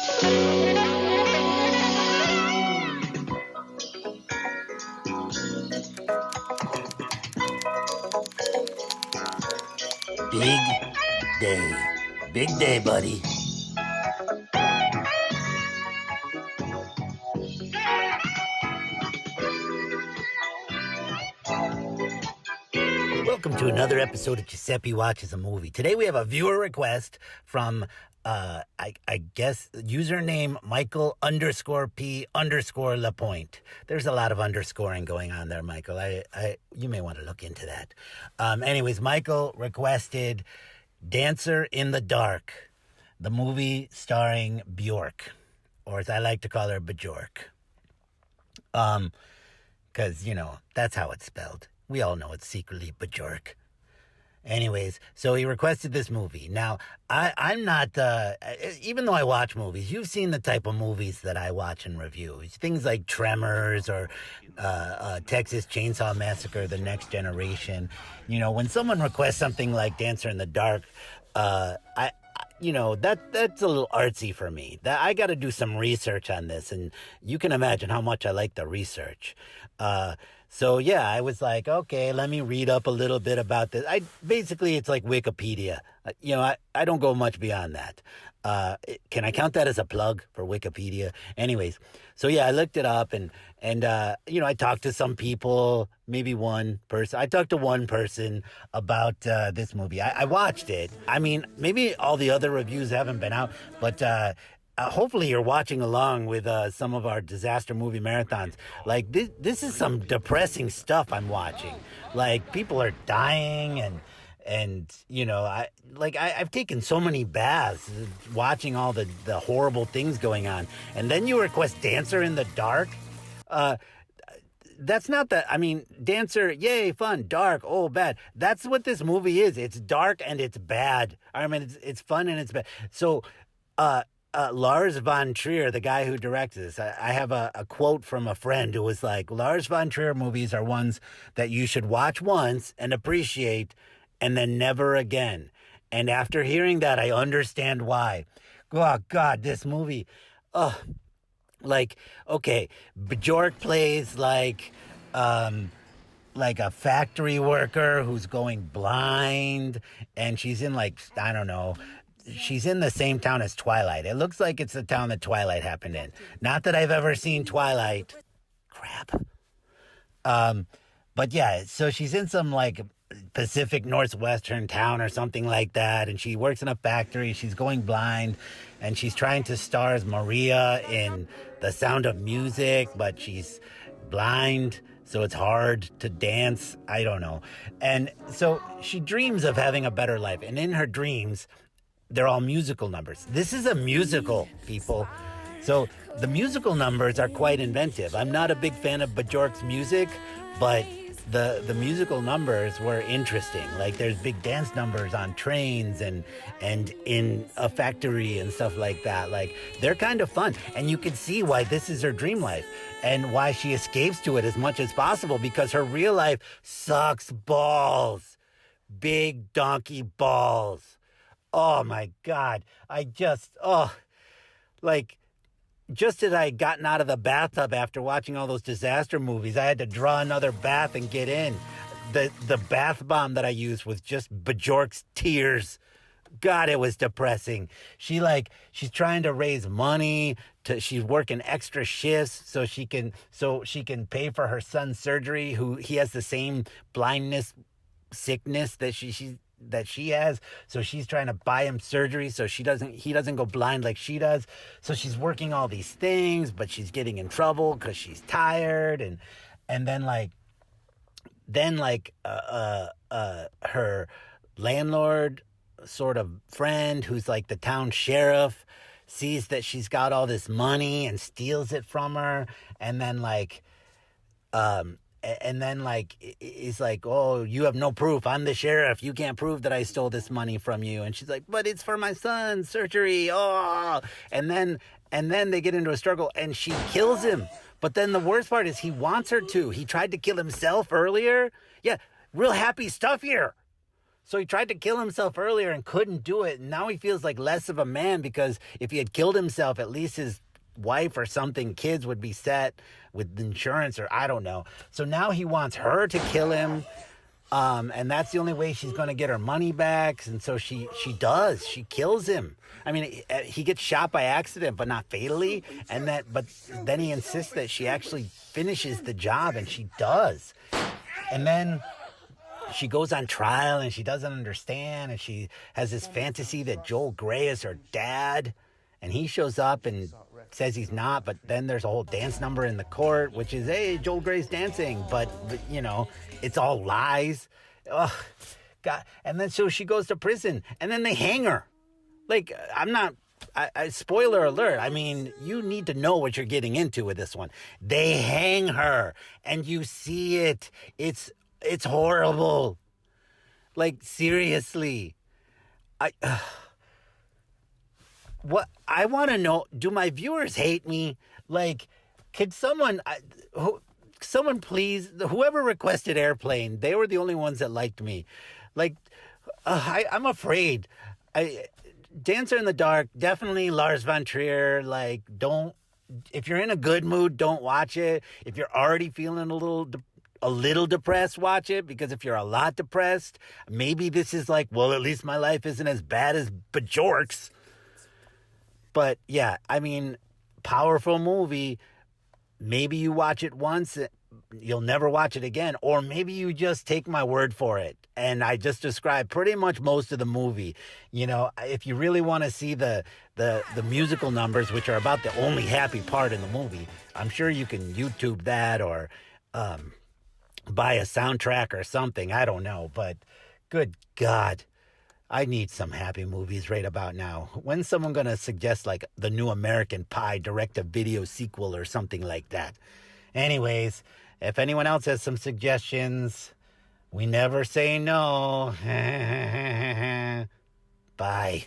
Big day. Big day, buddy. Welcome to another episode of Giuseppi Watches a Movie. Today we have a viewer request from, I guess, username Michael _P_ Lapointe. There's a lot of underscoring going on there, Michael. You may want to look into that. Anyways, Michael requested Dancer in the Dark, the movie starring Bjork, or as I like to call her, Bjork. Because, that's how it's spelled. We all know it's secretly Bjork. Anyways, so he requested this movie. Now, I'm not, even though I watch movies, you've seen the type of movies that I watch and review. Things like Tremors or Texas Chainsaw Massacre, The Next Generation. When someone requests something like Dancer in the Dark, that's a little artsy for me. I got to do some research on this, and you can imagine how much I like the research. So yeah, I was like, okay, let me read up a little bit about this. Basically, it's like Wikipedia. I don't go much beyond that. Can I count that as a plug for Wikipedia? Anyways, so yeah, I looked it up and I talked to some people, maybe one person. I talked to one person about this movie. I watched it. I mean, maybe all the other reviews haven't been out, but hopefully you're watching along with some of our disaster movie marathons. Like this is some depressing stuff I'm watching. Like people are dying and I've taken so many baths watching all the horrible things going on. And then you request Dancer in the Dark? That's not that. I mean, Dancer, yay, fun. Dark, oh, bad. That's what this movie is. It's dark and it's bad. I mean, it's fun and it's bad. So, Lars von Trier, the guy who directs this, I have a quote from a friend who was like, Lars von Trier movies are ones that you should watch once and appreciate and then never again. And after hearing that, I understand why. Oh, God, this movie, okay, Bjork plays like a factory worker who's going blind, and she's in she's in the same town as Twilight. It looks like it's the town that Twilight happened in. Not that I've ever seen Twilight. Crap. But yeah, so she's in some Pacific Northwestern town or something like that, and she works in a factory. She's going blind, and she's trying to star as Maria in The Sound of Music, but she's blind, so it's hard to dance. I don't know. And so she dreams of having a better life, and in her dreams, they're all musical numbers. This is a musical, people. So the musical numbers are quite inventive. I'm not a big fan of Bjork's music, but the musical numbers were interesting. Like there's big dance numbers on trains and in a factory and stuff like that. Like they're kind of fun. And you can see why this is her dream life and why she escapes to it as much as possible, because her real life sucks balls. Big donkey balls. Oh my God. Just as I had gotten out of the bathtub after watching all those disaster movies, I had to draw another bath and get in. The bath bomb that I used was just Bjork's tears. God, it was depressing. She's trying to raise money she's working extra shifts so she can pay for her son's surgery, who he has the same blindness sickness that she has, so she's trying to buy him surgery so he doesn't go blind like she does. So she's working all these things, but she's getting in trouble because she's tired, and then her landlord sort of friend, who's like the town sheriff, sees that she's got all this money and steals it from her, and then is like, oh, you have no proof. I'm the sheriff. You can't prove that I stole this money from you. And she's like, but it's for my son's surgery. Oh, and then they get into a struggle and she kills him. But then the worst part is he wants her to. He tried to kill himself earlier. Yeah, real happy stuff here. So he tried to kill himself earlier and couldn't do it. And now he feels like less of a man because if he had killed himself, at least his wife or something, kids would be set with insurance or I don't know. So now he wants her to kill him. And that's the only way she's going to get her money back. And so she does. She kills him. I mean, he gets shot by accident, but not fatally. But then he insists that she actually finishes the job, and she does. And then she goes on trial, and she doesn't understand, and she has this fantasy that Joel Grey is her dad, and he shows up and says he's not, but then there's a whole dance number in the court, which is, hey, Joel Grey's dancing, but it's all lies. Ugh, God. And then so she goes to prison, and then they hang her. Like, spoiler alert, I mean, you need to know what you're getting into with this one. They hang her, and you see it. It's horrible. Like, seriously. What I want to know, do my viewers hate me? Like, could someone please, whoever requested Airplane, they were the only ones that liked me. Like, I'm afraid. Dancer in the Dark, definitely Lars von Trier. Like, if you're in a good mood, don't watch it. If you're already feeling a little depressed, watch it, because if you're a lot depressed, maybe this is like, well, at least my life isn't as bad as Bjork's. But yeah, I mean, powerful movie. Maybe you watch it once, you'll never watch it again. Or maybe you just take my word for it. And I just described pretty much most of the movie. If you really want to see the musical numbers, which are about the only happy part in the movie, I'm sure you can YouTube that or buy a soundtrack or something. I don't know. But good God. I need some happy movies right about now. When's someone going to suggest like the new American Pie direct-to-video sequel or something like that? Anyways, if anyone else has some suggestions, we never say no. Bye.